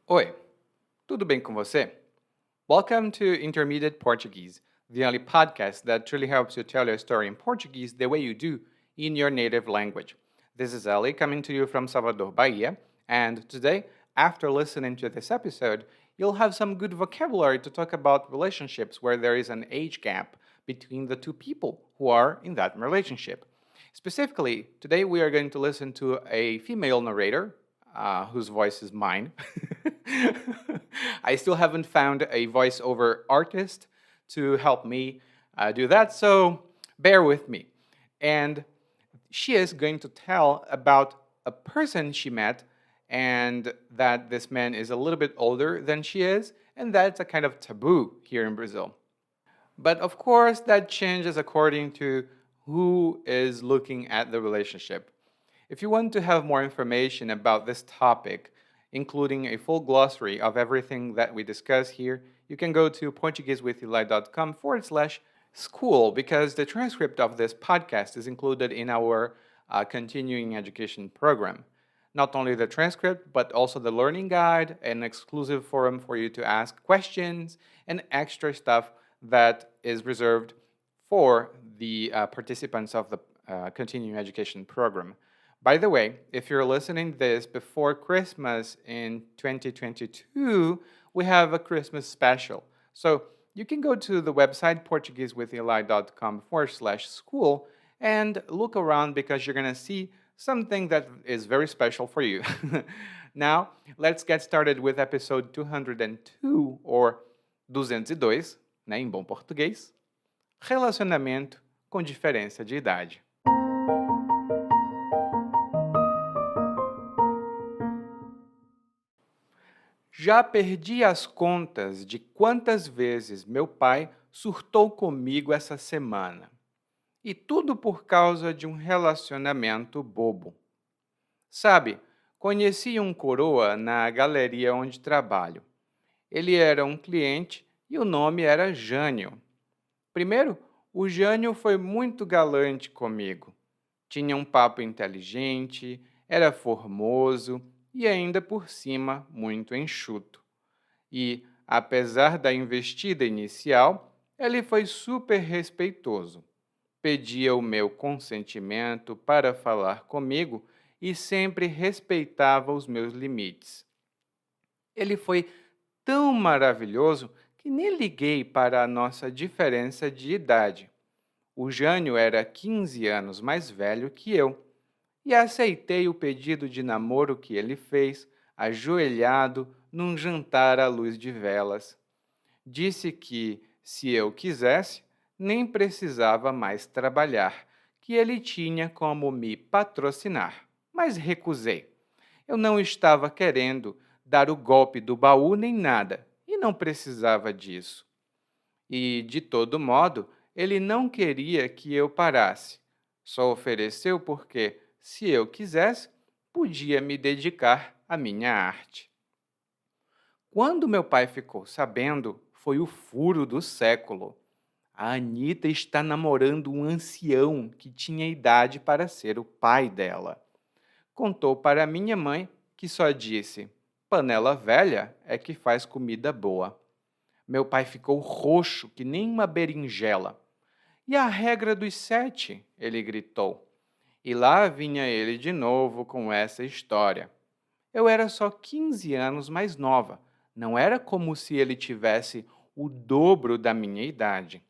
Oi, tudo bem com você? Welcome to Intermediate Portuguese, the only podcast that truly helps you tell your story in Portuguese the way you do in your native language. This is Ali coming to you from Salvador, Bahia, and today, after listening to this episode, you'll have some good vocabulary to talk about relationships where there is an age gap between the two people who are in that relationship. Specifically, today we are going to listen to a female narrator whose voice is mine. I still haven't found a voiceover artist to help me do that, so bear with me. And she is going to tell about a person she met, and that this man is a little bit older than she is, and that's a kind of taboo here in Brazil. But of course, that changes according to who is looking at the relationship. If you want to have more information about this topic, including a full glossary of everything that we discuss here, you can go to portuguesewitheli.com/school because the transcript of this podcast is included in our continuing education program. Not only the transcript, but also the learning guide, an exclusive forum for you to ask questions, and extra stuff that is reserved for the participants of the continuing education program. By the way, if you're listening this before Christmas in 2022, we have a Christmas special. So you can go to the website portuguesewitheli.com/school and look around because you're going to see something that is very special for you. Now, let's get started with episode 202, or 202, né, em bom português. Relacionamento com diferença de idade. Já perdi as contas de quantas vezes meu pai surtou comigo essa semana. E tudo por causa de um relacionamento bobo. Sabe, conheci um coroa na galeria onde trabalho. Ele era um cliente e o nome era Jânio. Primeiro, o Jânio foi muito galante comigo. Tinha um papo inteligente, era formoso e ainda por cima muito enxuto. E, apesar da investida inicial, ele foi super respeitoso. Pedia o meu consentimento para falar comigo e sempre respeitava os meus limites. Ele foi tão maravilhoso que nem liguei para a nossa diferença de idade. O Jânio era 15 anos mais velho que eu e aceitei o pedido de namoro que ele fez, ajoelhado num jantar à luz de velas. Disse que, se eu quisesse, nem precisava mais trabalhar, que ele tinha como me patrocinar, mas recusei. Eu não estava querendo dar o golpe do baú nem nada, e não precisava disso. E, de todo modo, ele não queria que eu parasse. Só ofereceu porque, se eu quisesse, podia me dedicar à minha arte. Quando meu pai ficou sabendo, foi o furo do século. A Anita está namorando um ancião que tinha idade para ser o pai dela. Contou para minha mãe, que só disse: panela velha é que faz comida boa. Meu pai ficou roxo que nem uma berinjela. E a regra dos 7? Ele gritou. E lá vinha ele de novo com essa história. Eu era só 15 anos mais nova. Não era como se ele tivesse o dobro da minha idade.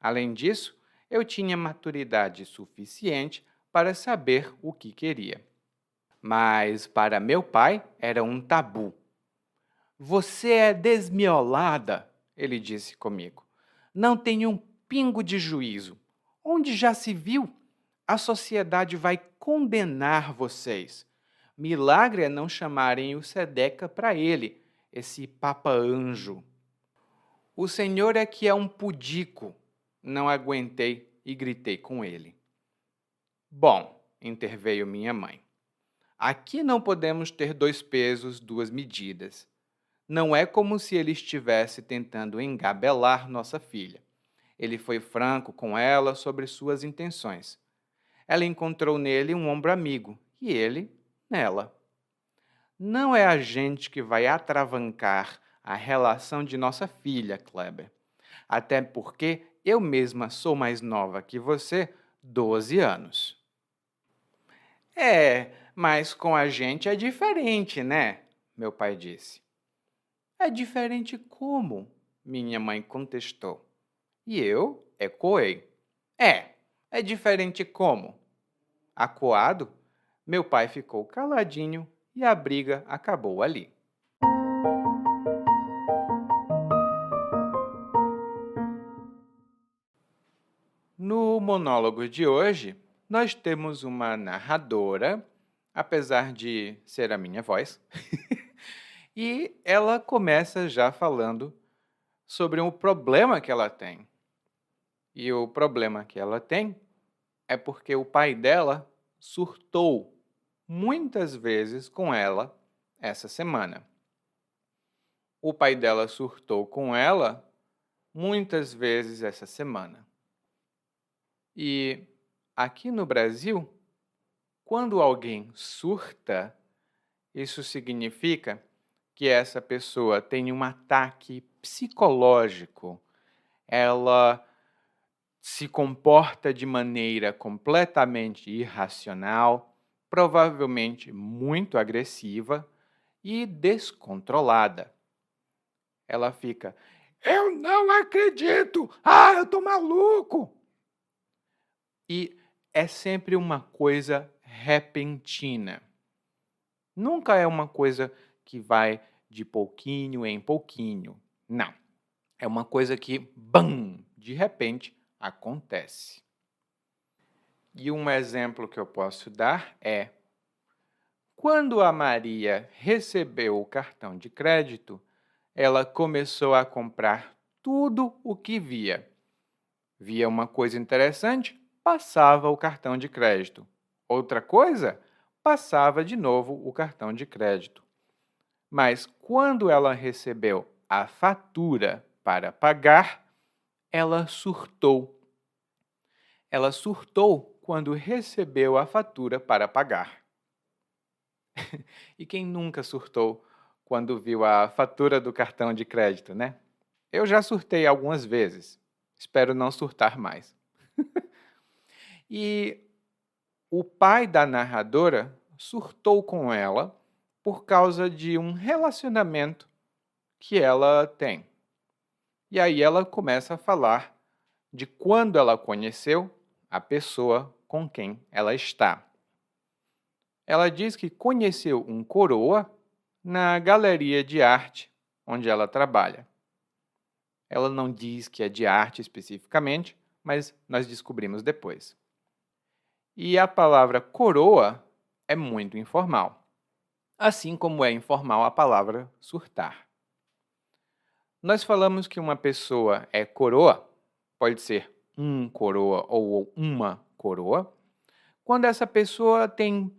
Além disso, eu tinha maturidade suficiente para saber o que queria. Mas para meu pai era um tabu. Você é desmiolada, ele disse comigo. Não tem um pingo de juízo. Onde já se viu? A sociedade vai condenar vocês. Milagre é não chamarem o Sedeca para ele, esse papa-anjo. O senhor é que é um pudico. Não aguentei e gritei com ele. Bom, interveio minha mãe. Aqui não podemos ter 2 pesos, 2 medidas. Não é como se ele estivesse tentando engabelar nossa filha. Ele foi franco com ela sobre suas intenções. Ela encontrou nele um ombro amigo e ele nela. Não é a gente que vai atravancar a relação de nossa filha, Kleber. Até porque eu mesma sou mais nova que você, 12 anos. É, mas com a gente é diferente, né? Meu pai disse. É diferente como? Minha mãe contestou. E eu ecoei. É diferente como? Acuado, meu pai ficou caladinho e a briga acabou ali. No monólogo de hoje, nós temos uma narradora, apesar de ser a minha voz, e ela começa já falando sobre um problema que ela tem. E o problema que ela tem é porque o pai dela surtou muitas vezes com ela essa semana. O pai dela surtou com ela muitas vezes essa semana. E aqui no Brasil, quando alguém surta, isso significa que essa pessoa tem um ataque psicológico. Ela se comporta de maneira completamente irracional, provavelmente muito agressiva e descontrolada. Ela fica: "Eu não acredito! Ah, eu tô maluco!" E é sempre uma coisa repentina. Nunca é uma coisa que vai de pouquinho em pouquinho. Não. É uma coisa que, bam, de repente acontece. E um exemplo que eu posso dar é: quando a Maria recebeu o cartão de crédito, ela começou a comprar tudo o que via. Via uma coisa interessante, passava o cartão de crédito. Outra coisa, passava de novo o cartão de crédito. Mas quando ela recebeu a fatura para pagar, ela surtou. Ela surtou quando recebeu a fatura para pagar. E quem nunca surtou quando viu a fatura do cartão de crédito, né? Eu já surtei algumas vezes. Espero não surtar mais. E o pai da narradora surtou com ela por causa de um relacionamento que ela tem. E aí ela começa a falar de quando ela conheceu a pessoa com quem ela está. Ela diz que conheceu um coroa na galeria de arte onde ela trabalha. Ela não diz que é de arte especificamente, mas nós descobrimos depois. E a palavra coroa é muito informal, assim como é informal a palavra surtar. Nós falamos que uma pessoa é coroa, pode ser um coroa ou uma coroa, quando essa pessoa tem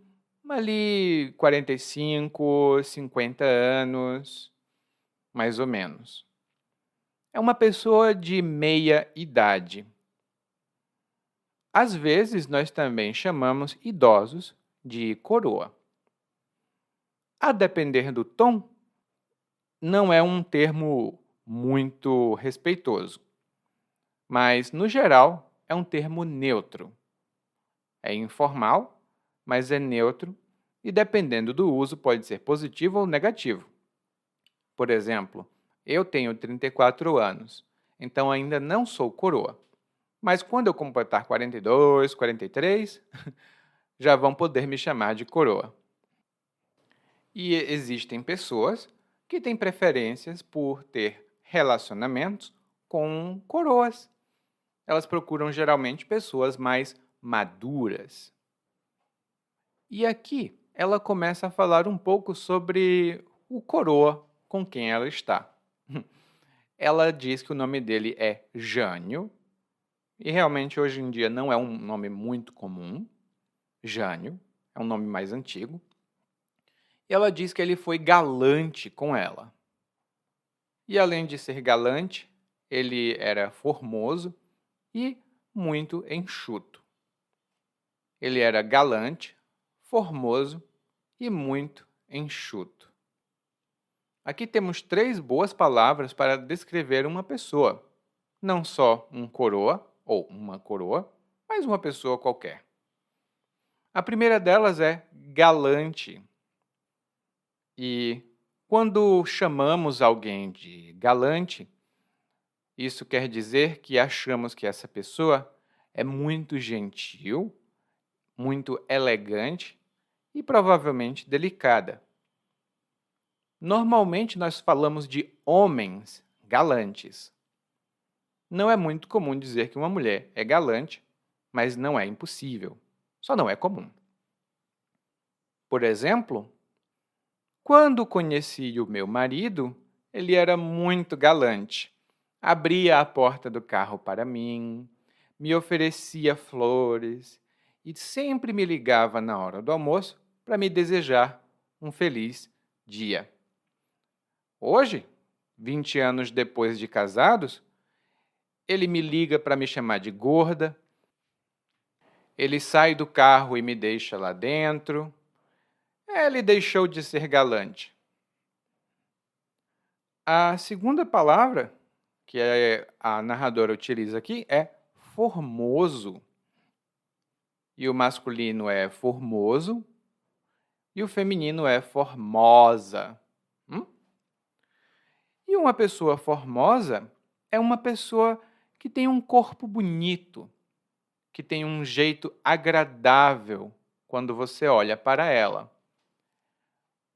ali 45, 50 anos, mais ou menos. É uma pessoa de meia idade. Às vezes, nós também chamamos idosos de coroa. A depender do tom, não é um termo muito respeitoso, mas, no geral, é um termo neutro. É informal, mas é neutro e, dependendo do uso, pode ser positivo ou negativo. Por exemplo, eu tenho 34 anos, então ainda não sou coroa. Mas quando eu completar 42, 43, já vão poder me chamar de coroa. E existem pessoas que têm preferências por ter relacionamentos com coroas. Elas procuram geralmente pessoas mais maduras. E aqui ela começa a falar um pouco sobre o coroa com quem ela está. Ela diz que o nome dele é Jânio, e realmente hoje em dia não é um nome muito comum. Jânio é um nome mais antigo. E ela diz que ele foi galante com ela. E além de ser galante, ele era formoso e muito enxuto. Ele era galante, formoso e muito enxuto. Aqui temos 3 boas palavras para descrever uma pessoa. Não só um coroa ou uma coroa, mas uma pessoa qualquer. A primeira delas é galante. E quando chamamos alguém de galante, isso quer dizer que achamos que essa pessoa é muito gentil, muito elegante e provavelmente delicada. Normalmente nós falamos de homens galantes. Não é muito comum dizer que uma mulher é galante, mas não é impossível. Só não é comum. Por exemplo, quando conheci o meu marido, ele era muito galante. Abria a porta do carro para mim, me oferecia flores e sempre me ligava na hora do almoço para me desejar um feliz dia. Hoje, 20 anos depois de casados, ele me liga para me chamar de gorda, ele sai do carro e me deixa lá dentro. Ele deixou de ser galante. A segunda palavra que a narradora utiliza aqui é formoso. E o masculino é formoso e o feminino é formosa. E uma pessoa formosa é uma pessoa que tem um corpo bonito, que tem um jeito agradável quando você olha para ela.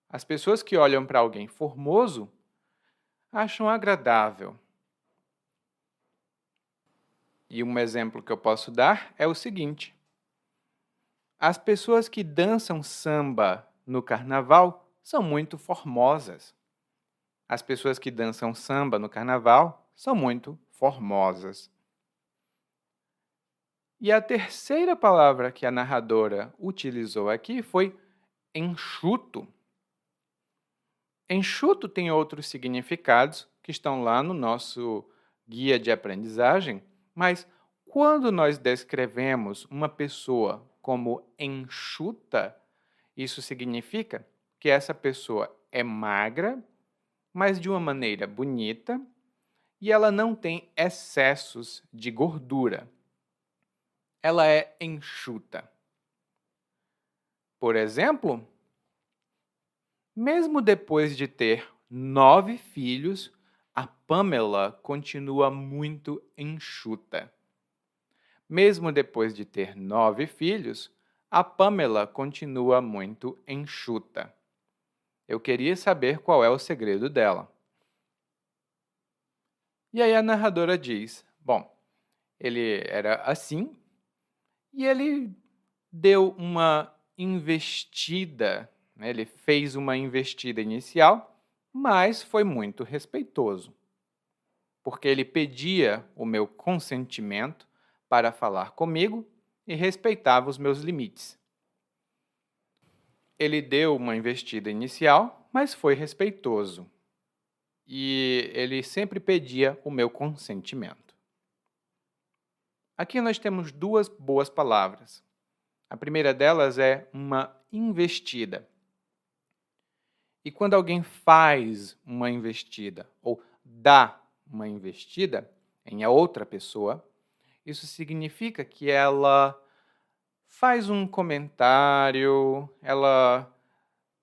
As pessoas que olham para alguém formoso acham agradável. E um exemplo que eu posso dar é o seguinte: as pessoas que dançam samba no carnaval são muito formosas. As pessoas que dançam samba no carnaval são muito formosas. E a terceira palavra que a narradora utilizou aqui foi enxuto. Enxuto tem outros significados que estão lá no nosso guia de aprendizagem, mas quando nós descrevemos uma pessoa como enxuta, isso significa que essa pessoa é magra, mas de uma maneira bonita, e ela não tem excessos de gordura. Ela é enxuta. Por exemplo, mesmo depois de ter 9 filhos, a Pamela continua muito enxuta. Mesmo depois de ter 9 filhos, a Pamela continua muito enxuta. Eu queria saber qual é o segredo dela. E aí a narradora diz: bom, ele era assim e ele deu uma investida, né? Ele fez uma investida inicial, mas foi muito respeitoso, porque ele pedia o meu consentimento para falar comigo e respeitava os meus limites. Ele deu uma investida inicial, mas foi respeitoso. E ele sempre pedia o meu consentimento. Aqui nós temos 2 boas palavras. A primeira delas é uma investida. E quando alguém faz uma investida ou dá uma investida em outra pessoa, isso significa que ela faz um comentário, ela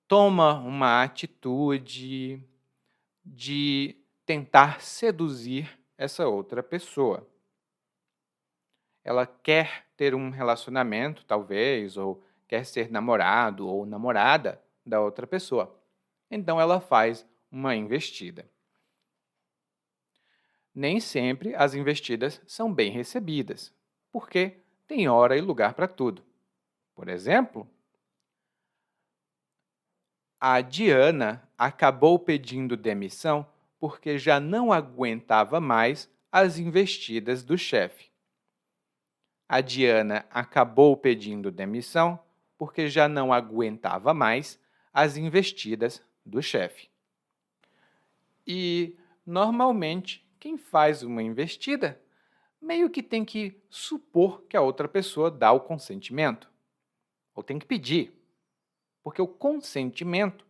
toma uma atitude de tentar seduzir essa outra pessoa. Ela quer ter um relacionamento, talvez, ou quer ser namorado ou namorada da outra pessoa. Então, ela faz uma investida. Nem sempre as investidas são bem recebidas, porque tem hora e lugar para tudo. Por exemplo, a Diana acabou pedindo demissão porque já não aguentava mais as investidas do chefe. A Diana acabou pedindo demissão porque já não aguentava mais as investidas do chefe. E, normalmente, quem faz uma investida meio que tem que supor que a outra pessoa dá o consentimento, ou tem que pedir, porque o consentimento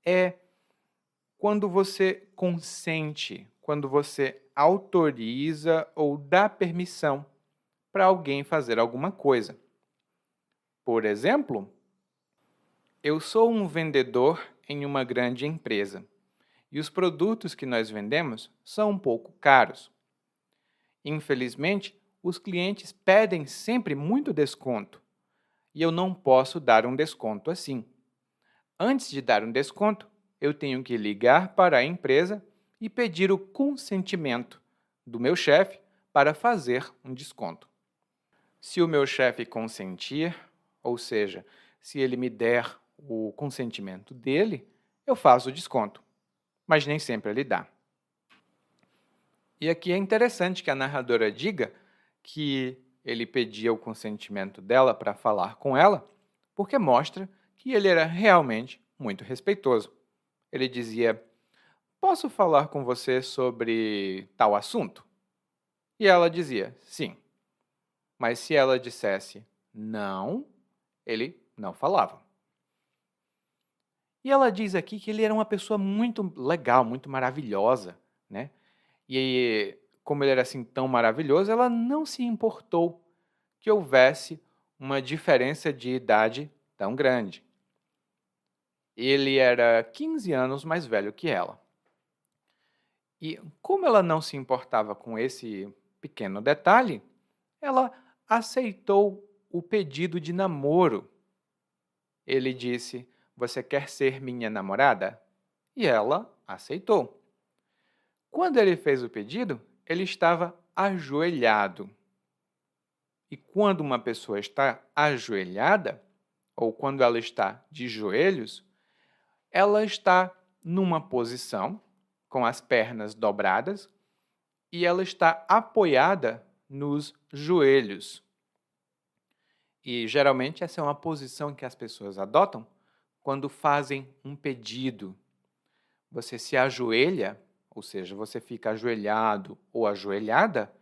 é quando você consente, quando você autoriza ou dá permissão para alguém fazer alguma coisa. Por exemplo, eu sou um vendedor em uma grande empresa e os produtos que nós vendemos são um pouco caros. Infelizmente, os clientes pedem sempre muito desconto e eu não posso dar um desconto assim. Antes de dar um desconto, eu tenho que ligar para a empresa e pedir o consentimento do meu chefe para fazer um desconto. Se o meu chefe consentir, ou seja, se ele me der o consentimento dele, eu faço o desconto, mas nem sempre ele dá. E aqui é interessante que a narradora diga que ele pedia o consentimento dela para falar com ela, porque mostra que ele era realmente muito respeitoso. Ele dizia: "Posso falar com você sobre tal assunto?" E ela dizia: "Sim." Mas se ela dissesse não, ele não falava. E ela diz aqui que ele era uma pessoa muito legal, muito maravilhosa, né? E como ele era assim tão maravilhoso, ela não se importou que houvesse uma diferença de idade tão grande. Ele era 15 anos mais velho que ela. E como ela não se importava com esse pequeno detalhe, ela aceitou o pedido de namoro. Ele disse: "Você quer ser minha namorada?" E ela aceitou. Quando ele fez o pedido, ele estava ajoelhado. E quando uma pessoa está ajoelhada, ou quando ela está de joelhos, ela está numa posição com as pernas dobradas e ela está apoiada nos joelhos. E geralmente essa é uma posição que as pessoas adotam quando fazem um pedido. Você se ajoelha, ou seja, você fica ajoelhado ou ajoelhada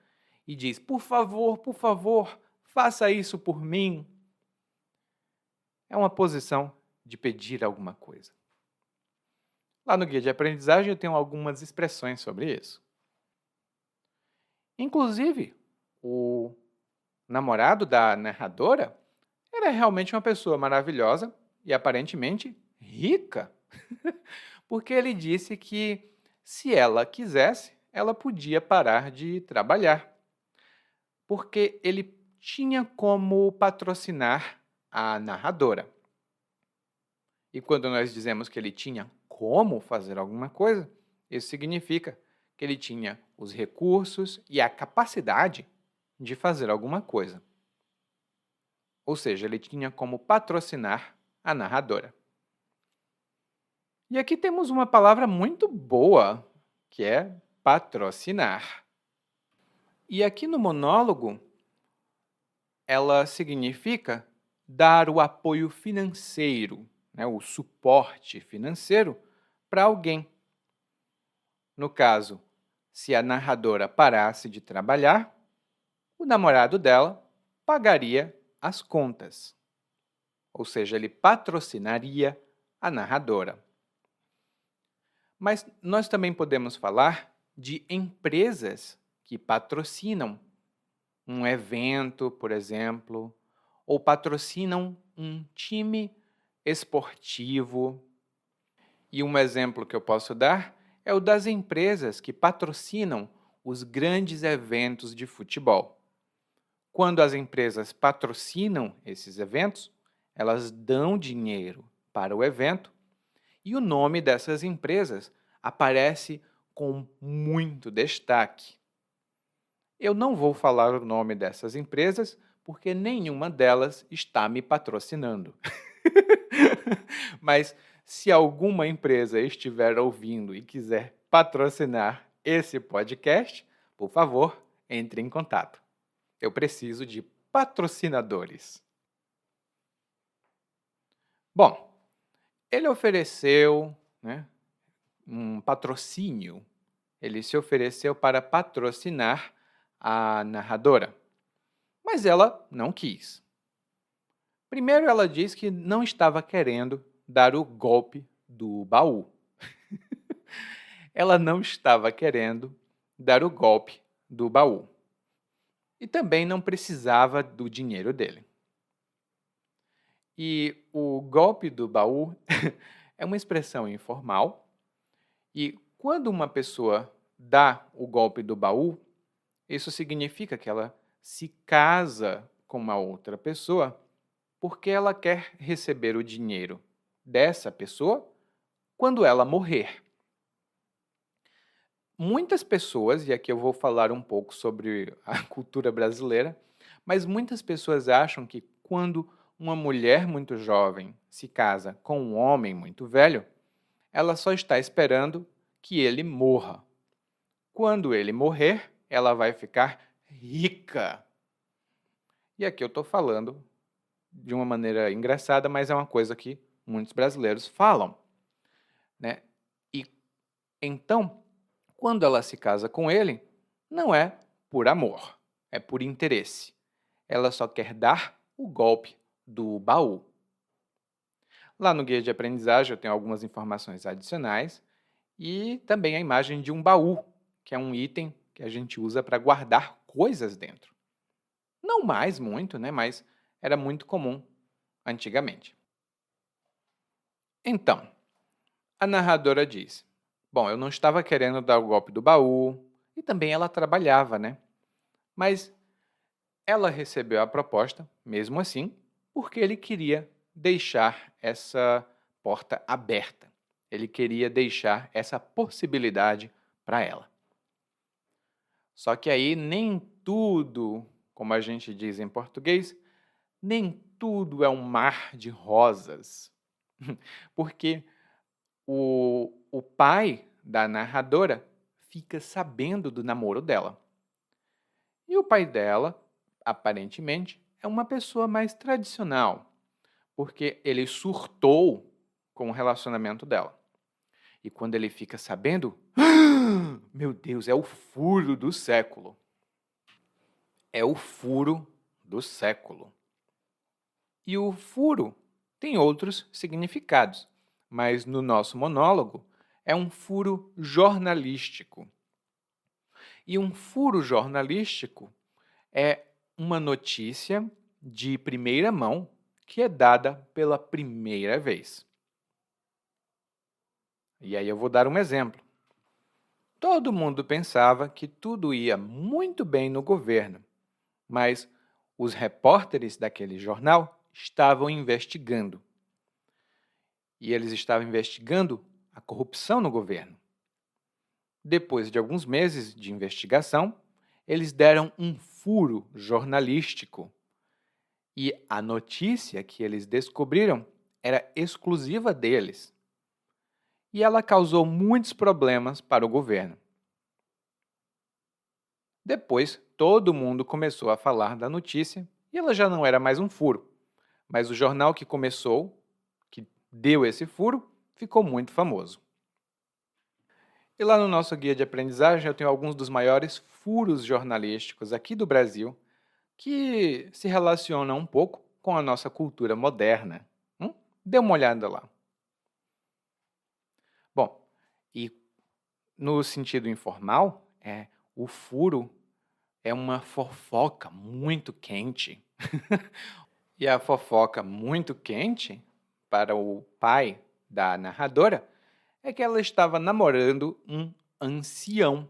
e diz: por favor, faça isso por mim." É uma posição de pedir alguma coisa. Lá no guia de aprendizagem eu tenho algumas expressões sobre isso. Inclusive, o namorado da narradora era realmente uma pessoa maravilhosa e aparentemente rica, porque ele disse que se ela quisesse, ela podia parar de trabalhar, porque ele tinha como patrocinar a narradora. E quando nós dizemos que ele tinha como fazer alguma coisa, isso significa que ele tinha os recursos e a capacidade de fazer alguma coisa. Ou seja, ele tinha como patrocinar a narradora. E aqui temos uma palavra muito boa, que é patrocinar. E aqui no monólogo, ela significa dar o apoio financeiro, né, o suporte financeiro para alguém. No caso, se a narradora parasse de trabalhar, o namorado dela pagaria as contas. Ou seja, ele patrocinaria a narradora. Mas nós também podemos falar de empresas que patrocinam um evento, por exemplo, ou patrocinam um time esportivo. E um exemplo que eu posso dar é o das empresas que patrocinam os grandes eventos de futebol. Quando as empresas patrocinam esses eventos, elas dão dinheiro para o evento e o nome dessas empresas aparece com muito destaque. Eu não vou falar o nome dessas empresas porque nenhuma delas está me patrocinando. Mas se alguma empresa estiver ouvindo e quiser patrocinar esse podcast, por favor, entre em contato. Eu preciso de patrocinadores. Bom, ele ofereceu, né, um patrocínio. Ele se ofereceu para patrocinar a narradora, mas ela não quis. Primeiro, ela diz que não estava querendo dar o golpe do baú. Ela não estava querendo dar o golpe do baú e também não precisava do dinheiro dele. E o golpe do baú é uma expressão informal e quando uma pessoa dá o golpe do baú, isso significa que ela se casa com uma outra pessoa porque ela quer receber o dinheiro dessa pessoa quando ela morrer. Muitas pessoas, e aqui eu vou falar um pouco sobre a cultura brasileira, mas muitas pessoas acham que quando uma mulher muito jovem se casa com um homem muito velho, ela só está esperando que ele morra. Quando ele morrer, ela vai ficar rica. E aqui eu estou falando de uma maneira engraçada, mas é uma coisa que muitos brasileiros falam, né? E então, quando ela se casa com ele, não é por amor, é por interesse. Ela só quer dar o golpe do baú. Lá no guia de aprendizagem eu tenho algumas informações adicionais e também a imagem de um baú, que é um item que a gente usa para guardar coisas dentro. Não mais muito, né? Mas era muito comum antigamente. Então, a narradora diz: bom, eu não estava querendo dar o golpe do baú, e também ela trabalhava, né? Mas ela recebeu a proposta, mesmo assim, porque ele queria deixar essa porta aberta. Ele queria deixar essa possibilidade para ela. Só que aí nem tudo, como a gente diz em português, nem tudo é um mar de rosas. Porque o pai da narradora fica sabendo do namoro dela. E o pai dela, aparentemente, é uma pessoa mais tradicional, porque ele surtou com o relacionamento dela. E quando ele fica sabendo, meu Deus, é o furo do século. É o furo do século. E o furo tem outros significados, mas no nosso monólogo é um furo jornalístico. E um furo jornalístico é uma notícia de primeira mão que é dada pela primeira vez. E aí eu vou dar um exemplo. Todo mundo pensava que tudo ia muito bem no governo, mas os repórteres daquele jornal estavam investigando. E eles estavam investigando a corrupção no governo. Depois de alguns meses de investigação, eles deram um furo jornalístico. E a notícia que eles descobriram era exclusiva deles. E ela causou muitos problemas para o governo. Depois, todo mundo começou a falar da notícia e ela já não era mais um furo. Mas o jornal que começou, que deu esse furo, ficou muito famoso. E lá no nosso guia de aprendizagem eu tenho alguns dos maiores furos jornalísticos aqui do Brasil que se relacionam um pouco com a nossa cultura moderna. Dê uma olhada lá. Bom, e no sentido informal, o furo é uma fofoca muito quente. E a fofoca muito quente, para o pai da narradora, é que ela estava namorando um ancião.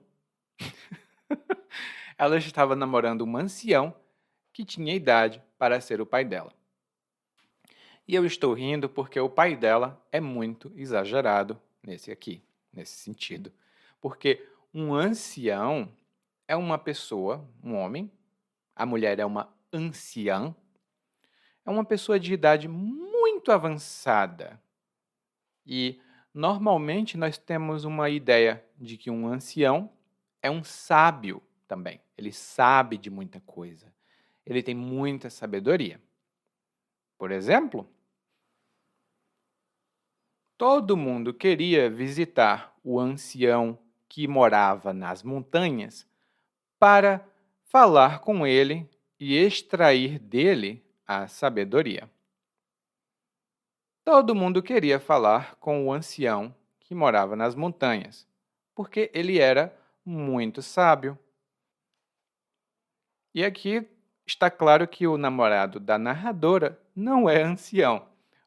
Ela estava namorando um ancião que tinha idade para ser o pai dela. E eu estou rindo porque o pai dela é muito exagerado nesse sentido. Porque um ancião é uma pessoa, um homem, a mulher é uma anciã, é uma pessoa de idade muito avançada. E normalmente nós temos uma ideia de que um ancião é um sábio também. Ele sabe de muita coisa. Ele tem muita sabedoria. Por exemplo, todo mundo queria visitar o ancião que morava nas montanhas para falar com ele e extrair dele a sabedoria. Todo mundo queria falar com o ancião que morava nas montanhas, porque ele era muito sábio. E aqui está claro que o namorado da narradora não é ancião,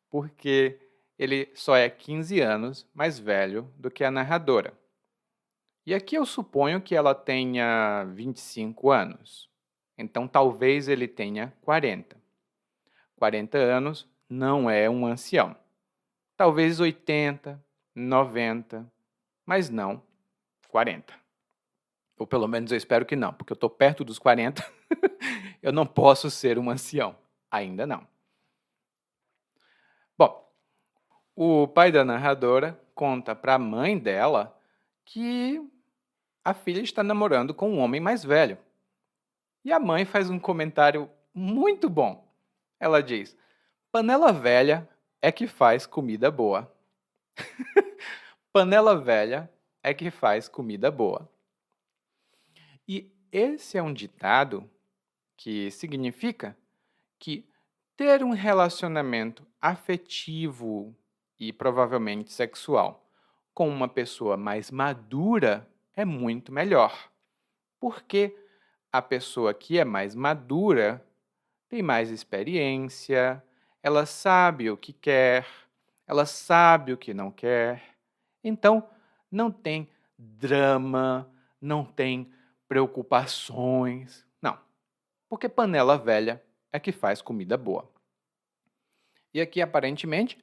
porque ele só é 15 anos mais velho do que a narradora. E aqui eu suponho que ela tenha 25 anos. Então talvez ele tenha 40. 40 anos não é um ancião. Talvez 80, 90, mas não 40. Ou pelo menos eu espero que não, porque eu estou perto dos 40, eu não posso ser um ancião. Ainda não. Bom, o pai da narradora conta para a mãe dela que a filha está namorando com um homem mais velho. E a mãe faz um comentário muito bom. Ela diz: panela velha é que faz comida boa. Panela velha é que faz comida boa. E esse é um ditado que significa que ter um relacionamento afetivo e provavelmente sexual com uma pessoa mais madura é muito melhor. Porque a pessoa que é mais madura tem mais experiência, ela sabe o que quer, ela sabe o que não quer. Então, não tem drama, não tem preocupações. Não, porque panela velha é que faz comida boa. E aqui, aparentemente,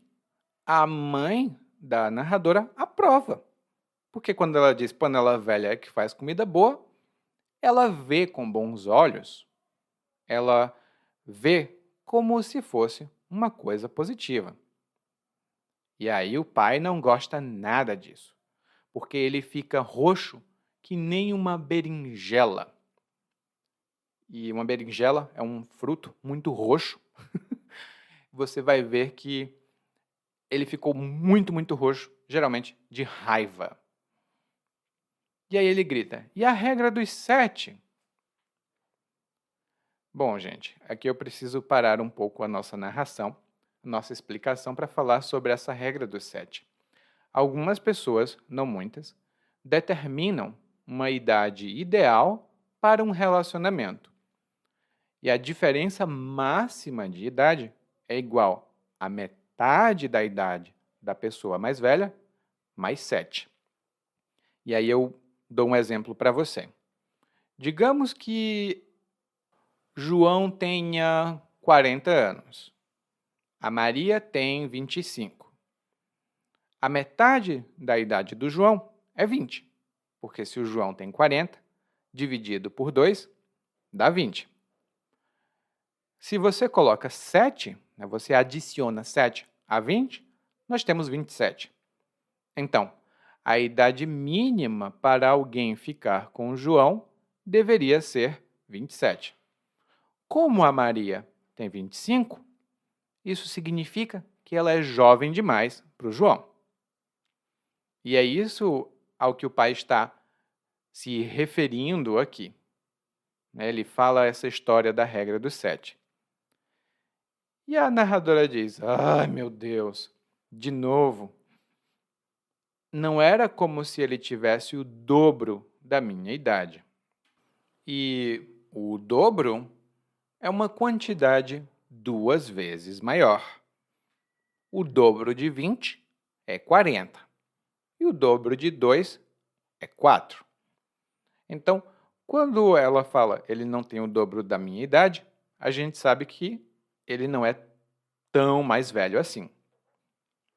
a mãe da narradora aprova. Porque quando ela diz panela velha é que faz comida boa, ela vê com bons olhos, ela vê como se fosse uma coisa positiva. E aí o pai não gosta nada disso, porque ele fica roxo que nem uma berinjela. E uma berinjela é um fruto muito roxo. Você vai ver que ele ficou muito, muito roxo, geralmente de raiva. E aí ele grita: e a regra dos 7? Bom, gente, aqui eu preciso parar um pouco a nossa narração, a nossa explicação para falar sobre essa regra dos 7. Algumas pessoas, não muitas, determinam uma idade ideal para um relacionamento. E a diferença máxima de idade é igual a metade da idade da pessoa mais velha mais 7. E aí eu dou um exemplo para você. Digamos que João tenha 40 anos. A Maria tem 25. A metade da idade do João é 20, porque se o João tem 40, dividido por 2, dá 20. Se você coloca 7, você adiciona 7 a 20, nós temos 27. Então, a idade mínima para alguém ficar com o João deveria ser 27. Como a Maria tem 25, isso significa que ela é jovem demais para o João. E é isso ao que o pai está se referindo aqui. Ele fala essa história da regra dos 7. E a narradora diz: ai, meu Deus, de novo. Não era como se ele tivesse o dobro da minha idade. E o dobro é uma quantidade 2 vezes maior. O dobro de 20 é 40. E o dobro de 2 é 4. Então, quando ela fala ele não tem o dobro da minha idade, a gente sabe que ele não é tão mais velho assim.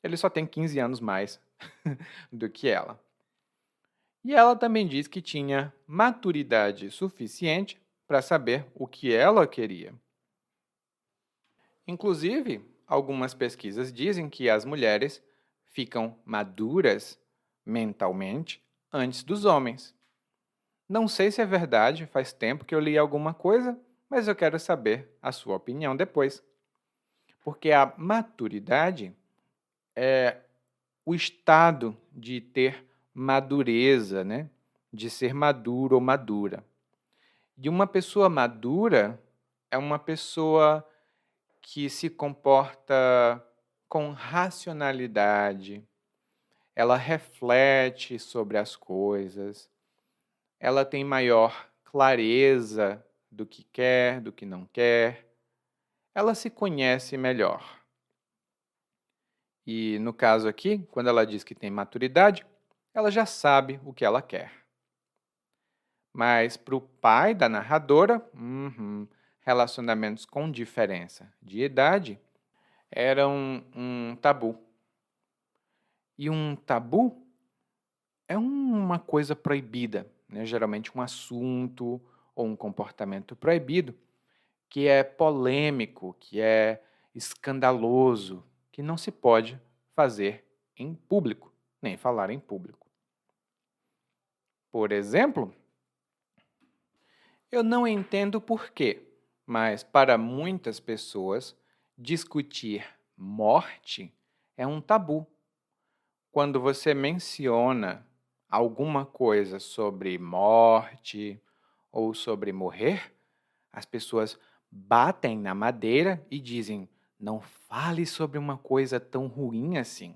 Ele só tem 15 anos mais do que ela. E ela também diz que tinha maturidade suficiente para saber o que ela queria. Inclusive, algumas pesquisas dizem que as mulheres ficam maduras mentalmente antes dos homens. Não sei se é verdade, faz tempo que eu li alguma coisa, mas eu quero saber a sua opinião depois. Porque a maturidade é o estado de ter madureza, né? De ser maduro ou madura. E uma pessoa madura é uma pessoa que se comporta com racionalidade, ela reflete sobre as coisas, ela tem maior clareza do que quer, do que não quer, ela se conhece melhor. E no caso aqui, quando ela diz que tem maturidade, ela já sabe o que ela quer. Mas para o pai da narradora, relacionamentos com diferença de idade eram um tabu. E um tabu é uma coisa proibida, né? Geralmente um assunto ou um comportamento proibido que é polêmico, que é escandaloso, que não se pode fazer em público, nem falar em público. Por exemplo, eu não entendo por quê, mas para muitas pessoas, discutir morte é um tabu. Quando você menciona alguma coisa sobre morte ou sobre morrer, as pessoas batem na madeira e dizem: não fale sobre uma coisa tão ruim assim.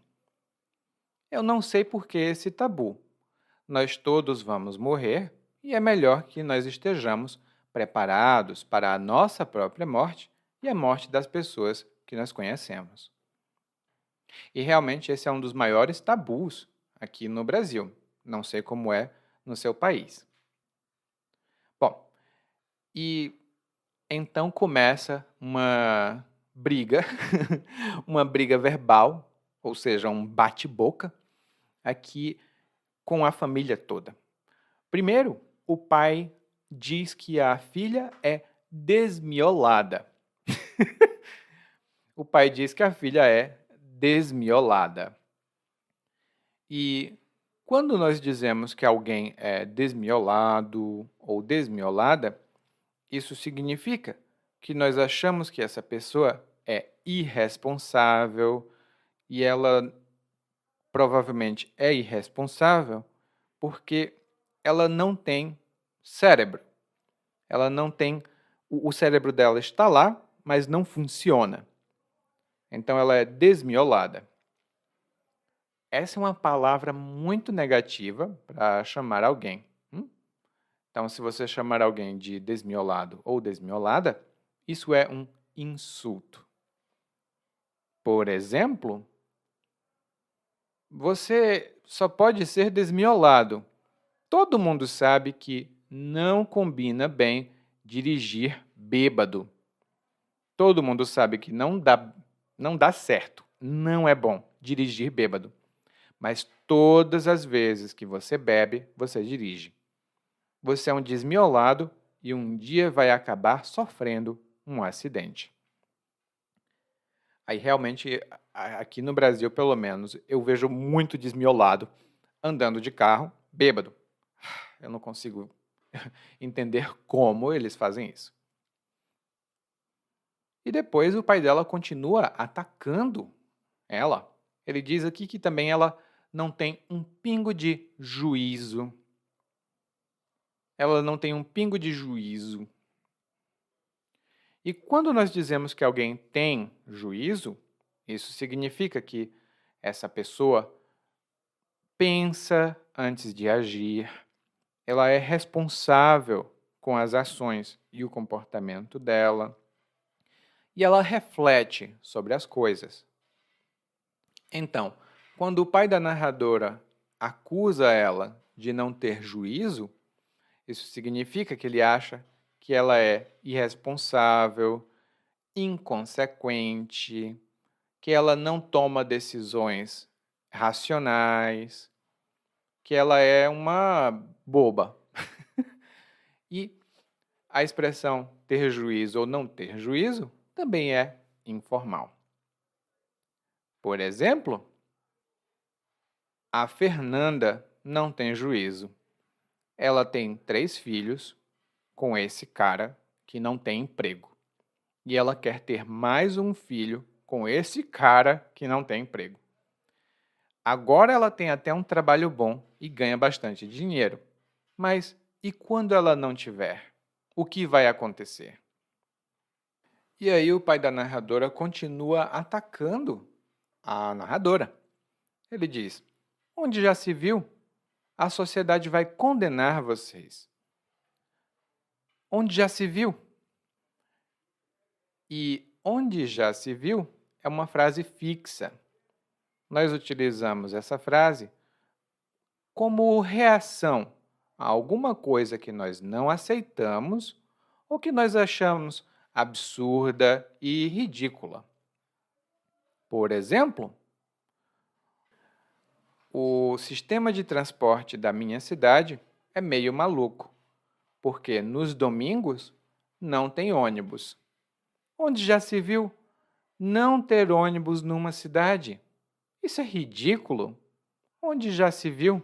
Eu não sei por que esse tabu. Nós todos vamos morrer e é melhor que nós estejamos preparados para a nossa própria morte e a morte das pessoas que nós conhecemos. E realmente esse é um dos maiores tabus aqui no Brasil. Não sei como é no seu país. Bom, e então começa uma briga, uma briga verbal, ou seja, um bate-boca, aqui com a família toda. Primeiro, o pai diz que a filha é desmiolada. O pai diz que a filha é desmiolada. E quando nós dizemos que alguém é desmiolado ou desmiolada, isso significa que nós achamos que essa pessoa é irresponsável e ela provavelmente é irresponsável porque ela não tem cérebro. Ela não tem. O cérebro dela está lá, mas não funciona. Então ela é desmiolada. Essa é uma palavra muito negativa para chamar alguém. Então, se você chamar alguém de desmiolado ou desmiolada, isso é um insulto. Por exemplo, você só pode ser desmiolado. Todo mundo sabe que não combina bem dirigir bêbado. Todo mundo sabe que não dá certo, não é bom dirigir bêbado. Mas todas as vezes que você bebe, você dirige. Você é um desmiolado e um dia vai acabar sofrendo um acidente. Aí realmente, aqui no Brasil, pelo menos, eu vejo muito desmiolado andando de carro, bêbado. Eu não consigo entender como eles fazem isso. E depois o pai dela continua atacando ela. Ele diz aqui que também ela não tem um pingo de juízo. Ela não tem um pingo de juízo. E quando nós dizemos que alguém tem juízo, isso significa que essa pessoa pensa antes de agir, ela é responsável com as ações e o comportamento dela, e ela reflete sobre as coisas. Então, quando o pai da narradora acusa ela de não ter juízo, isso significa que ele acha que ela é irresponsável, inconsequente, que ela não toma decisões racionais, que ela é uma boba. E a expressão ter juízo ou não ter juízo também é informal. Por exemplo, a Fernanda não tem juízo. Ela tem 3 filhos com esse cara que não tem emprego. E ela quer ter mais um filho com esse cara que não tem emprego. Agora ela tem até um trabalho bom e ganha bastante dinheiro. Mas e quando ela não tiver? O que vai acontecer? E aí o pai da narradora continua atacando a narradora. Ele diz: onde já se viu, a sociedade vai condenar vocês. Onde já se viu? E onde já se viu é uma frase fixa. Nós utilizamos essa frase como reação a alguma coisa que nós não aceitamos ou que nós achamos absurda e ridícula. Por exemplo, o sistema de transporte da minha cidade é meio maluco, porque nos domingos não tem ônibus. Onde já se viu não ter ônibus numa cidade? Isso é ridículo. Onde já se viu?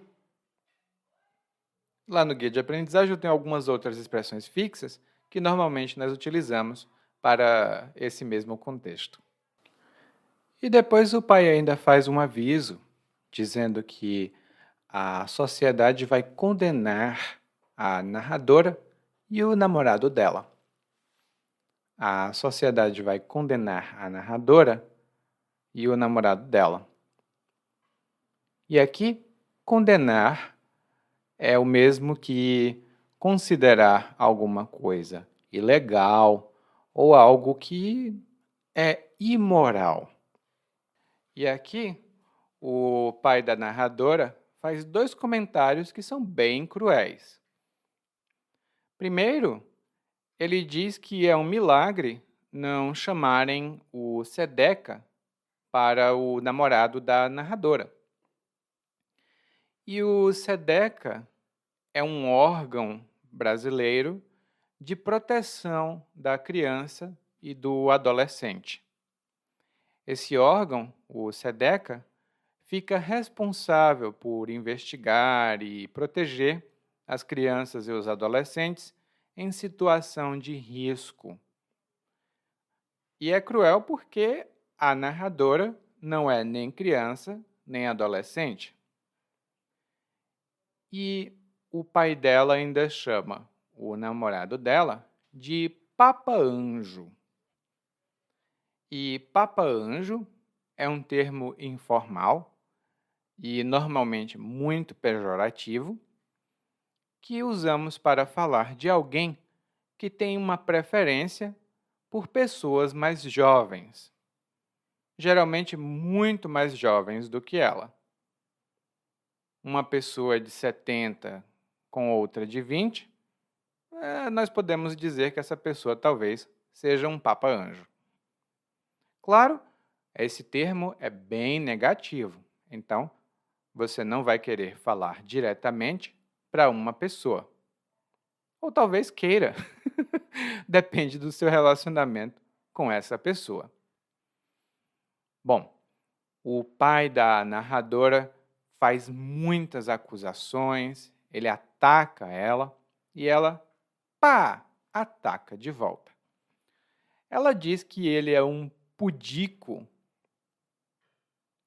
Lá no guia de aprendizagem eu tenho algumas outras expressões fixas que normalmente nós utilizamos para esse mesmo contexto. E depois o pai ainda faz um aviso, dizendo que a sociedade vai condenar a narradora e o namorado dela. A sociedade vai condenar a narradora e o namorado dela. E aqui, condenar é o mesmo que considerar alguma coisa ilegal ou algo que é imoral. E aqui, o pai da narradora faz dois comentários que são bem cruéis. Primeiro, ele diz que é um milagre não chamarem o Sedeca para o namorado da narradora. E o Sedeca é um órgão brasileiro de proteção da criança e do adolescente. Esse órgão, o SEDECA, fica responsável por investigar e proteger as crianças e os adolescentes em situação de risco. E é cruel porque a narradora não é nem criança nem adolescente. E o pai dela ainda chama o namorado dela de Papa Anjo. E Papa Anjo é um termo informal e normalmente muito pejorativo que usamos para falar de alguém que tem uma preferência por pessoas mais jovens, geralmente muito mais jovens do que ela. Uma pessoa de 70 com outra de 20, nós podemos dizer que essa pessoa talvez seja um Papa Anjo. Claro, esse termo é bem negativo, então você não vai querer falar diretamente para uma pessoa. Ou talvez queira, depende do seu relacionamento com essa pessoa. Bom, o pai da narradora faz muitas acusações, ele ataca ela e ela, pá, ataca de volta. Ela diz que ele é um pudico.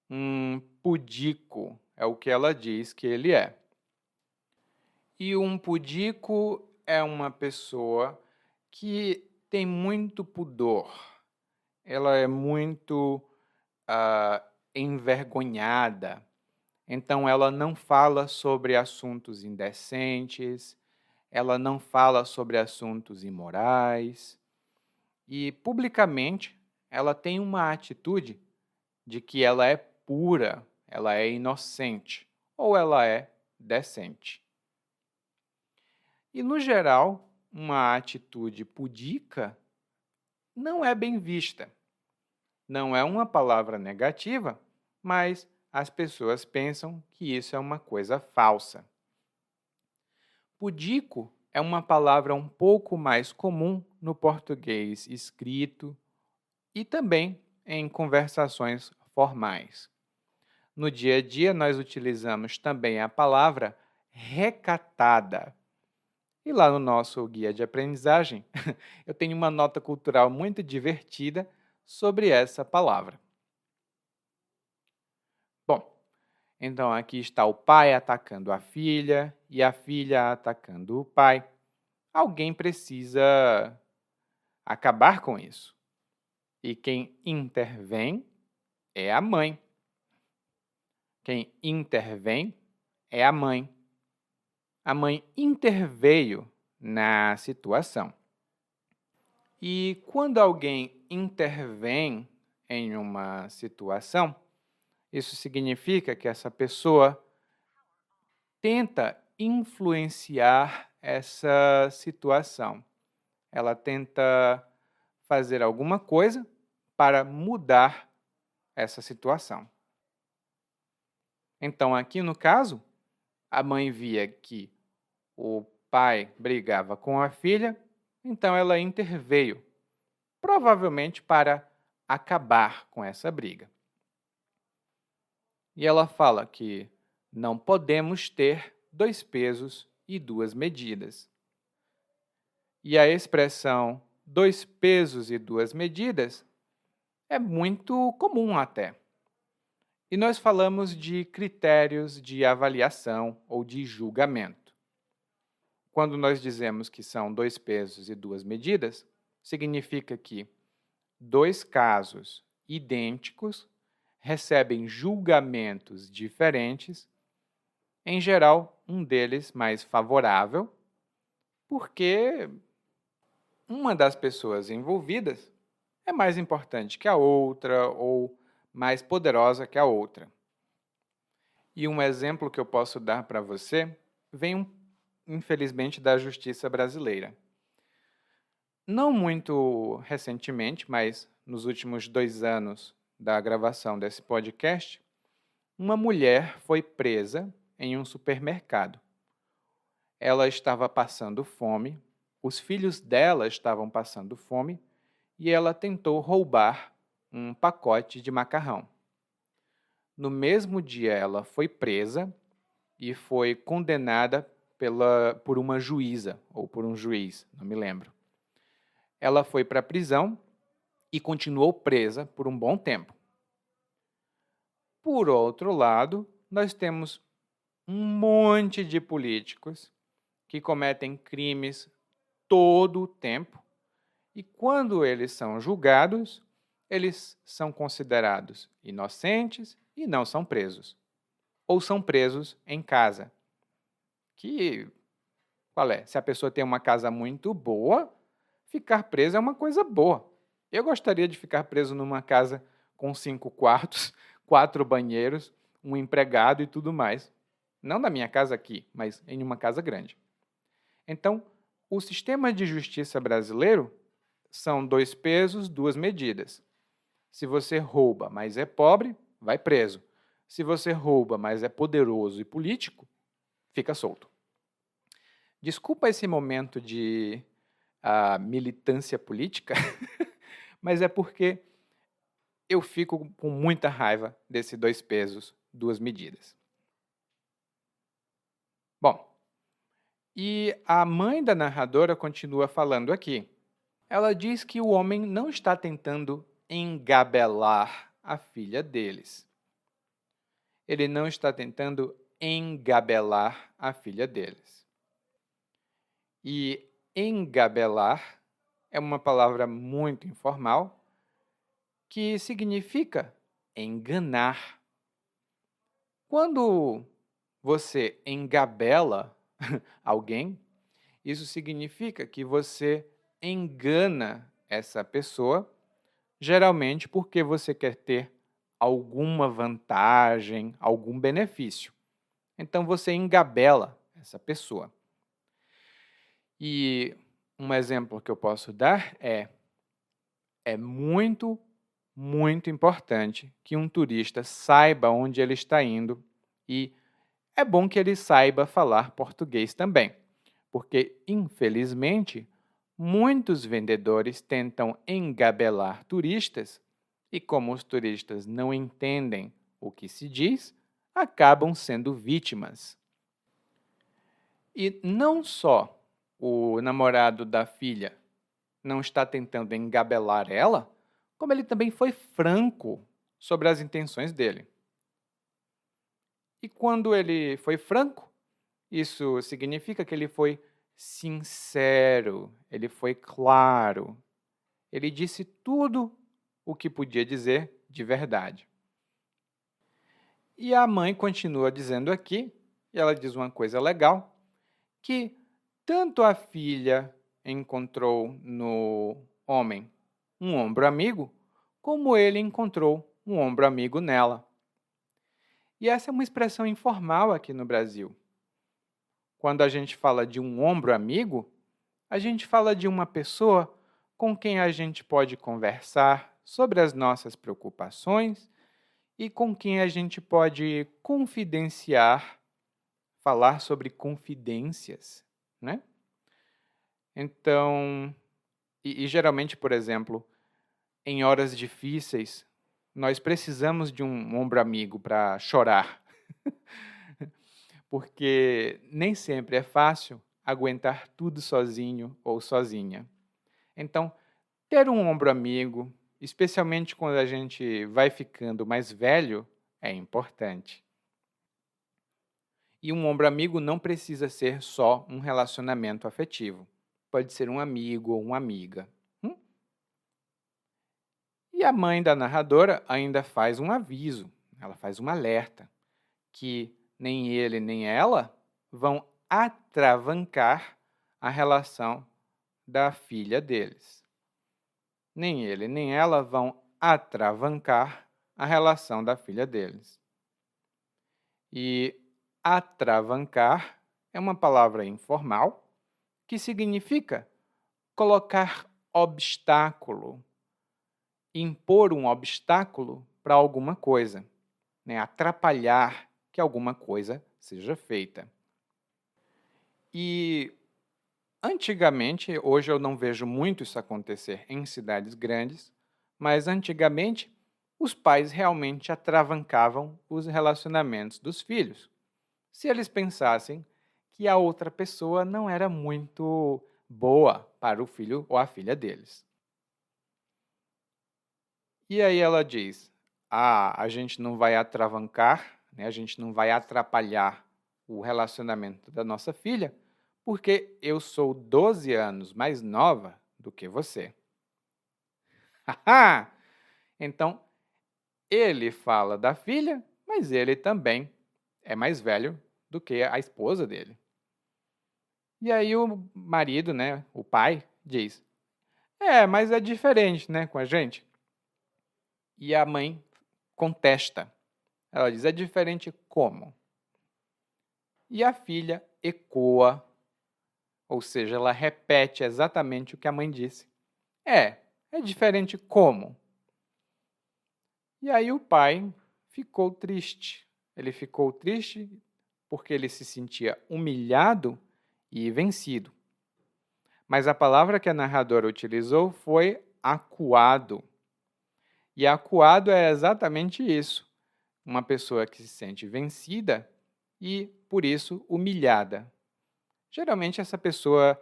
Um pudico é o que ela diz que ele é. E um pudico é uma pessoa que tem muito pudor. Ela é muito envergonhada. Então, ela não fala sobre assuntos indecentes, ela não fala sobre assuntos imorais. E, publicamente, ela tem uma atitude de que ela é pura, ela é inocente ou ela é decente. E, no geral, uma atitude pudica não é bem vista. Não é uma palavra negativa, mas as pessoas pensam que isso é uma coisa falsa. Pudico é uma palavra um pouco mais comum no português escrito e também em conversações formais. No dia a dia, nós utilizamos também a palavra recatada. E lá no nosso guia de aprendizagem, eu tenho uma nota cultural muito divertida sobre essa palavra. Bom, então aqui está o pai atacando a filha e a filha atacando o pai. Alguém precisa acabar com isso. E quem intervém é a mãe. Quem intervém é a mãe. A mãe interveio na situação. E quando alguém intervém em uma situação, isso significa que essa pessoa tenta influenciar essa situação. Ela tenta fazer alguma coisa para mudar essa situação. Então, aqui no caso, a mãe via que o pai brigava com a filha, então ela interveio, provavelmente para acabar com essa briga. E ela fala que não podemos ter dois pesos e duas medidas. E a expressão dois pesos e duas medidas é muito comum até. E nós falamos de critérios de avaliação ou de julgamento. Quando nós dizemos que são dois pesos e duas medidas, significa que dois casos idênticos recebem julgamentos diferentes, em geral, um deles mais favorável, porque uma das pessoas envolvidas é mais importante que a outra ou mais poderosa que a outra. E um exemplo que eu posso dar para você vem, infelizmente, da justiça brasileira. Não muito recentemente, mas nos últimos 2 anos da gravação desse podcast, uma mulher foi presa em um supermercado. Ela estava passando fome, os filhos dela estavam passando fome e ela tentou roubar um pacote de macarrão. No mesmo dia, ela foi presa e foi condenada por uma juíza ou por um juiz, não me lembro. Ela foi para a prisão e continuou presa por um bom tempo. Por outro lado, nós temos um monte de políticos que cometem crimes todo o tempo e, quando eles são julgados, eles são considerados inocentes e não são presos. Ou são presos em casa. Qual é? Se a pessoa tem uma casa muito boa, ficar preso é uma coisa boa. Eu gostaria de ficar preso numa casa com 5 quartos, 4 banheiros, um empregado e tudo mais. Não na minha casa aqui, mas em uma casa grande. Então, o sistema de justiça brasileiro são 2 pesos, 2 medidas. Se você rouba, mas é pobre, vai preso. Se você rouba, mas é poderoso e político, fica solto. Desculpa esse momento de militância política, mas é porque eu fico com muita raiva desse 2 pesos, 2 medidas. Bom, e a mãe da narradora continua falando aqui. Ela diz que o homem não está tentando engabelar a filha deles. Ele não está tentando engabelar a filha deles. E engabelar é uma palavra muito informal que significa enganar. Quando você engabela alguém, isso significa que você engana essa pessoa, geralmente porque você quer ter alguma vantagem, algum benefício. Então, você engabela essa pessoa. E um exemplo que eu posso dar é muito, muito importante que um turista saiba onde ele está indo e é bom que ele saiba falar português também, porque, infelizmente, muitos vendedores tentam engabelar turistas e, como os turistas não entendem o que se diz, acabam sendo vítimas. E não só o namorado da filha não está tentando engabelar ela, como ele também foi franco sobre as intenções dele. E quando ele foi franco, isso significa que ele foi sincero, ele foi claro. Ele disse tudo o que podia dizer de verdade. E a mãe continua dizendo aqui, e ela diz uma coisa legal, que tanto a filha encontrou no homem um ombro amigo, como ele encontrou um ombro amigo nela. E essa é uma expressão informal aqui no Brasil. Quando a gente fala de um ombro amigo, a gente fala de uma pessoa com quem a gente pode conversar sobre as nossas preocupações e com quem a gente pode confidenciar, falar sobre confidências, né? Então, geralmente, por exemplo, em horas difíceis, nós precisamos de um ombro amigo para chorar, porque nem sempre é fácil aguentar tudo sozinho ou sozinha. Então, ter um ombro amigo, especialmente quando a gente vai ficando mais velho, é importante. E um ombro amigo não precisa ser só um relacionamento afetivo. Pode ser um amigo ou uma amiga. E a mãe da narradora ainda faz um aviso, ela faz um alerta, que nem ele nem ela vão atravancar a relação da filha deles. Nem ele nem ela vão atravancar a relação da filha deles. E atravancar é uma palavra informal que significa colocar obstáculo, impor um obstáculo para alguma coisa, né? Atrapalhar que alguma coisa seja feita. E antigamente, hoje eu não vejo muito isso acontecer em cidades grandes, mas antigamente os pais realmente atravancavam os relacionamentos dos filhos, se eles pensassem que a outra pessoa não era muito boa para o filho ou a filha deles. E aí ela diz: a gente não vai atravancar, né, a gente não vai atrapalhar o relacionamento da nossa filha, porque eu sou 12 anos mais nova do que você. Haha! Então, ele fala da filha, mas ele também é mais velho do que a esposa dele. E aí o marido, né, o pai, diz: mas é diferente, né, com a gente. E a mãe contesta. Ela diz: é diferente como? E a filha ecoa, ou seja, ela repete exatamente o que a mãe disse. É diferente como? E aí o pai ficou triste. Ele ficou triste porque ele se sentia humilhado e vencido. Mas a palavra que a narradora utilizou foi acuado. E acuado é exatamente isso. Uma pessoa que se sente vencida e, por isso, humilhada. Geralmente, essa pessoa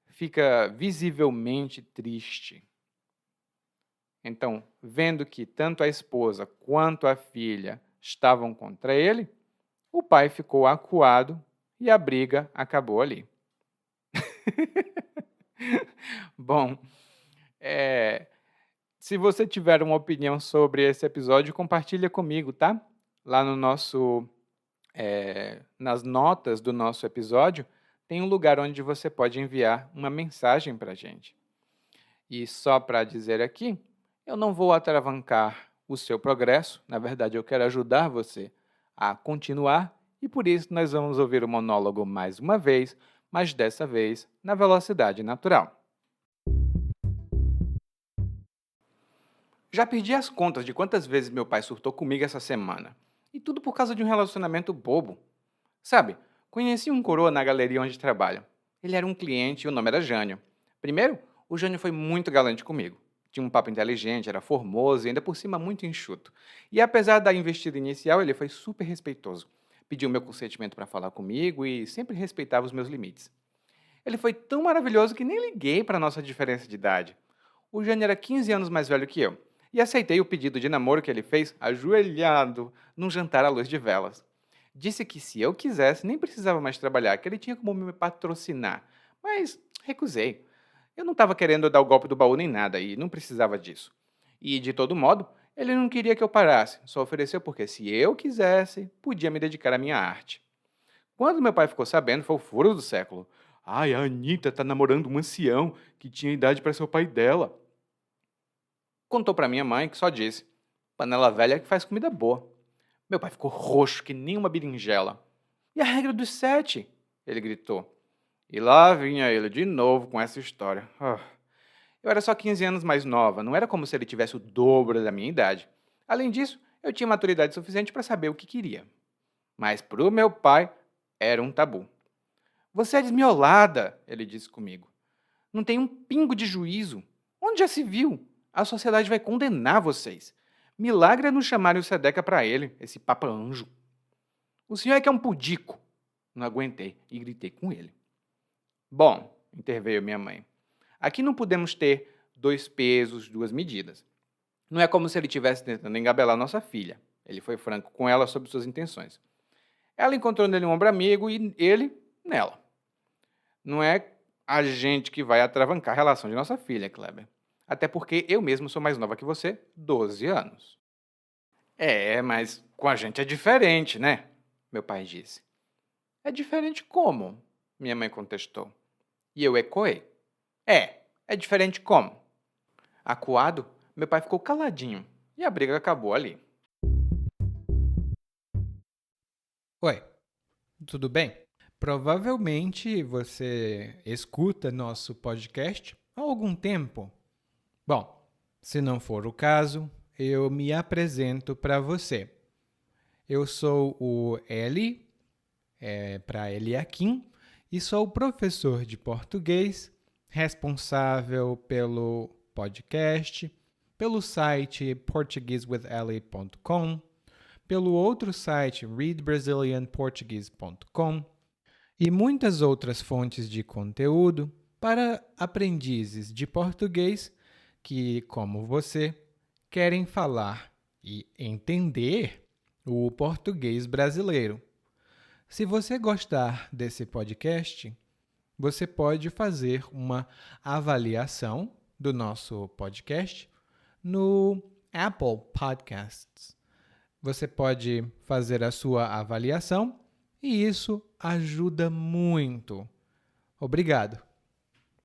fica visivelmente triste. Então, vendo que tanto a esposa quanto a filha estavam contra ele, o pai ficou acuado e a briga acabou ali. Bom, se você tiver uma opinião sobre esse episódio, compartilha comigo, tá? Lá no nosso, nas notas do nosso episódio, tem um lugar onde você pode enviar uma mensagem para a gente. E só para dizer aqui, eu não vou atravancar o seu progresso, na verdade eu quero ajudar você a continuar e por isso nós vamos ouvir o monólogo mais uma vez, mas dessa vez na velocidade natural. Já perdi as contas de quantas vezes meu pai surtou comigo essa semana. E tudo por causa de um relacionamento bobo. Sabe, conheci um coroa na galeria onde trabalho. Ele era um cliente e o nome era Jânio. Primeiro, o Jânio foi muito galante comigo. Tinha um papo inteligente, era formoso e ainda por cima muito enxuto. E apesar da investida inicial, ele foi super respeitoso. Pediu meu consentimento para falar comigo e sempre respeitava os meus limites. Ele foi tão maravilhoso que nem liguei para a nossa diferença de idade. O Jânio era 15 anos mais velho que eu. E aceitei o pedido de namoro que ele fez ajoelhado num jantar à luz de velas. Disse que se eu quisesse, nem precisava mais trabalhar, que ele tinha como me patrocinar. Mas recusei. Eu não estava querendo dar o golpe do baú nem nada e não precisava disso. E, de todo modo, Ele não queria que eu parasse, só ofereceu porque, se eu quisesse, podia me dedicar à minha arte. Quando meu pai ficou sabendo, foi o furo do século. Ai, a Anitta tá namorando um ancião que tinha idade para ser o pai dela. Contou para minha mãe, que só disse: panela velha que faz comida boa. Meu pai ficou roxo que nem uma berinjela. E a regra dos 7? Ele gritou. E lá vinha ele de novo com essa história. Eu era só 15 anos mais nova, não era como se ele tivesse o dobro da minha idade. Além disso, eu tinha maturidade suficiente para saber o que queria. Mas para o meu pai, era um tabu. Você é desmiolada, ele disse comigo. Não tem um pingo de juízo. Onde já se viu? A sociedade vai condenar vocês. Milagre é não chamarem o Sedeca para ele, esse papa anjo. O senhor é que é um pudico. Não aguentei e gritei com ele. Bom, interveio minha mãe, aqui não podemos ter 2 pesos, 2 medidas. Não é como se ele estivesse tentando engabelar nossa filha. Ele foi franco com ela sobre suas intenções. Ela encontrou nele um ombro amigo e ele nela. Não é a gente que vai atravancar a relação de nossa filha, Kleber. Até porque eu mesmo sou mais nova que você, 12 anos. Mas com a gente é diferente, né? Meu pai disse. É diferente como? Minha mãe contestou. E eu ecoei. É diferente como? Acuado, meu pai ficou caladinho e a briga acabou ali. Oi, tudo bem? Provavelmente você escuta nosso podcast há algum tempo. Bom, se não for o caso, eu me apresento para você. Eu sou o Eli, para Eliakim, e sou professor de português, responsável pelo podcast, pelo site portuguesewitheli.com, pelo outro site readbrazilianportuguese.com e muitas outras fontes de conteúdo para aprendizes de português que, como você, querem falar e entender o português brasileiro. Se você gostar desse podcast, você pode fazer uma avaliação do nosso podcast no Apple Podcasts. Você pode fazer a sua avaliação e isso ajuda muito. Obrigado.